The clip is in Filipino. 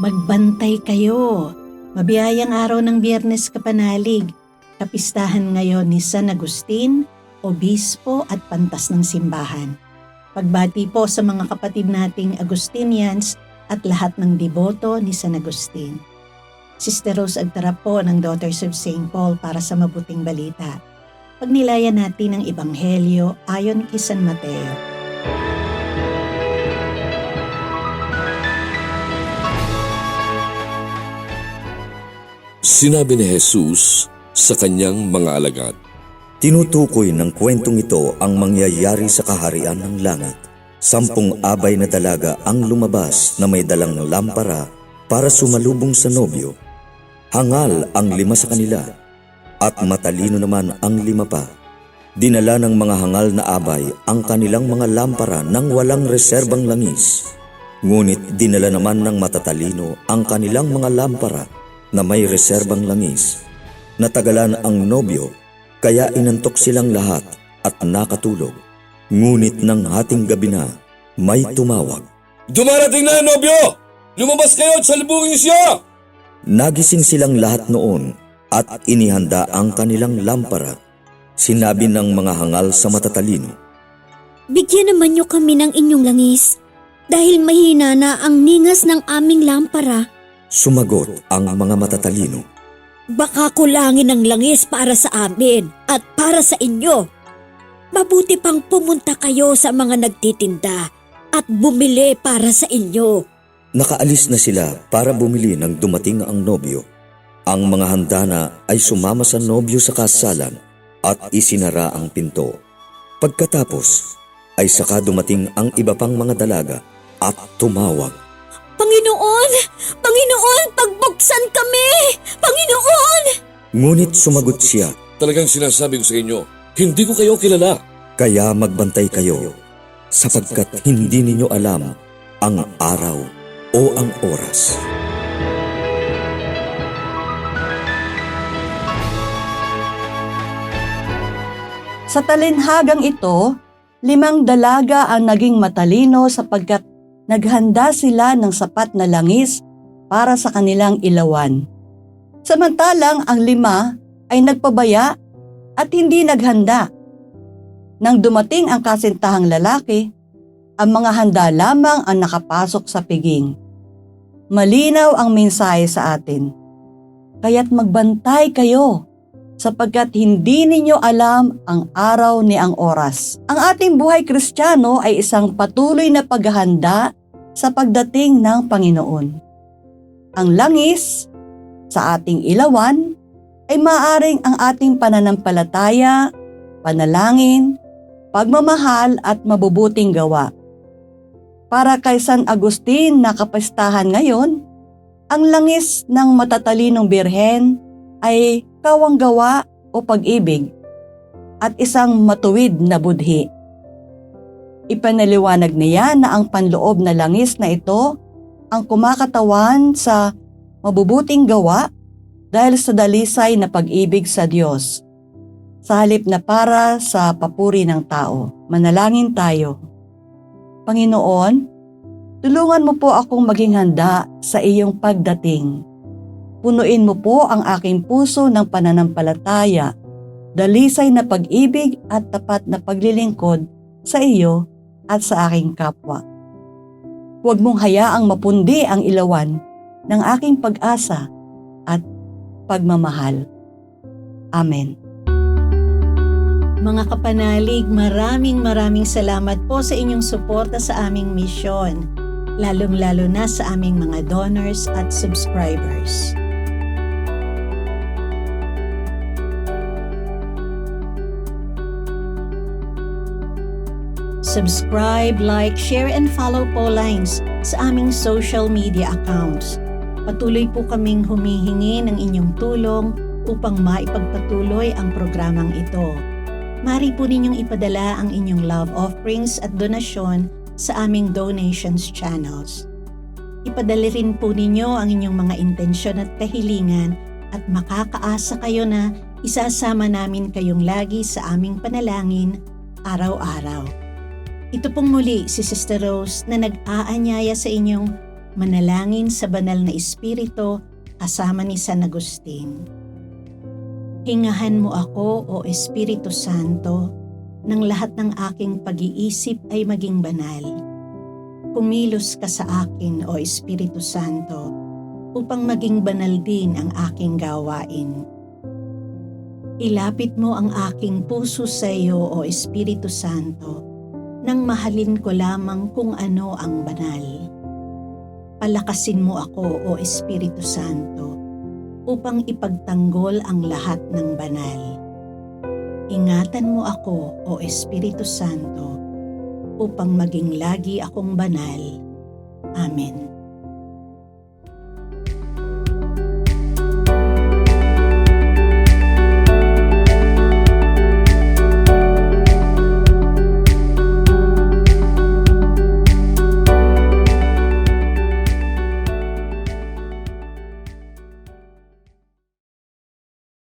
Magbantay kayo. Mabiyayang araw ng Biyernes Kapanalig. Kapistahan ngayon ni San Agustin, Obispo at Pantas ng Simbahan. Pagbati po sa mga kapatid nating Agustinians at lahat ng deboto ni San Agustin. Sister Rose agtarap po ng Daughters of St. Paul para sa mabuting balita. Pagnilayan natin ang Ebanghelyo ayon kay San Mateo. Sinabi ni Jesus sa kanyang mga alagad, Tinutukoy ng kwentong ito ang mangyayari sa kaharian ng langit. 10 abay na dalaga ang lumabas na may dalang lampara para sumalubong sa nobyo. Hangal ang 5 sa kanila at matalino naman ang 5 pa. Dinala ng mga hangal na abay ang kanilang mga lampara nang walang reserbang langis. Ngunit dinala naman ng matatalino ang kanilang mga lampara na may reserbang langis. Natagalan ang nobyo, kaya inantok silang lahat at nakatulog. Ngunit ng hating gabi na, may tumawag. Dumarating na ang nobyo! Lumabas kayo at salubungin siya! Nagising silang lahat noon at inihanda ang kanilang lampara. Sinabi ng mga hangal sa matatalino, Bigyan naman niyo kami ng inyong langis, dahil mahina na ang ningas ng aming lampara. Sumagot ang mga matatalino, Baka kulangin ang langis para sa amin at para sa inyo. Mabuti pang pumunta kayo sa mga nagtitinda at bumili para sa inyo. Nakaalis na sila para bumili nang dumating ang nobyo. Ang mga handana ay sumama sa nobyo sa kasalan at isinara ang pinto. Pagkatapos ay saka dumating ang iba pang mga dalaga at tumawag. Panginoon! Panginoon! Pagbuksan kami! Panginoon! Ngunit sumagot siya, Talagang sinasabi ko sa inyo, hindi ko kayo kilala. Kaya magbantay kayo, sapagkat hindi ninyo alam ang araw o ang oras. Sa talinhagang ito, 5 dalaga ang naging matalino sapagkat naghanda sila ng sapat na langis para sa kanilang ilawan. Samantalang ang 5 ay nagpabaya at hindi naghanda. Nang dumating ang kasintahang lalaki, ang mga handa lamang ang nakapasok sa piging. Malinaw ang mensahe sa atin. Kaya't magbantay kayo, sapagkat hindi ninyo alam ang araw ni ang oras. Ang ating buhay Kristiyano ay isang patuloy na paghahanda sa pagdating ng Panginoon. Ang langis sa ating ilawan ay maaaring ang ating pananampalataya, panalangin, pagmamahal at mabubuting gawa. Para kay San Agustin na kapistahan ngayon, ang langis ng matatalinong birhen ay kawanggawa o pag-ibig at isang matuwid na budhi. Ipanaliwanag niya na ang panloob na langis na ito ang kumakatawan sa mabubuting gawa dahil sa dalisay na pag-ibig sa Diyos. Sa halip na para sa papuri ng tao, manalangin tayo. Panginoon, tulungan mo po akong maging handa sa iyong pagdating. Punuin mo po ang aking puso ng pananampalataya, dalisay na pag-ibig at tapat na paglilingkod sa iyo at sa aking kapwa. Huwag mong hayaang mapundi ang ilawan ng aking pag-asa at pagmamahal. Amen. Mga kapanalig, maraming salamat po sa inyong suporta sa aming misyon, lalong-lalo na sa aming mga donors at subscribers. Subscribe, like, share, and follow po lines sa aming social media accounts. Patuloy po kaming humihingi ng inyong tulong upang maipagpatuloy ang programang ito. Maaari po ninyong ipadala ang inyong love offerings at donasyon sa aming donations channels. Ipadala rin po ninyo ang inyong mga intensyon at kahilingan at makakaasa kayo na isasama namin kayong lagi sa aming panalangin araw-araw. Ito pong muli si Sister Rose na nag-aanyaya sa inyong Manalangin sa banal na Espiritu kasama ni San Agustin. Hingahan mo ako, O Espiritu Santo, nang lahat ng aking pag-iisip ay maging banal. Kumilos ka sa akin, O Espiritu Santo, upang maging banal din ang aking gawain. Ilapit mo ang aking puso sa iyo, O Espiritu Santo, nang mahalin ko lamang kung ano ang banal. Palakasin mo ako, O Espiritu Santo, upang ipagtanggol ang lahat ng banal. Ingatan mo ako, O Espiritu Santo, upang maging lagi akong banal. Amen.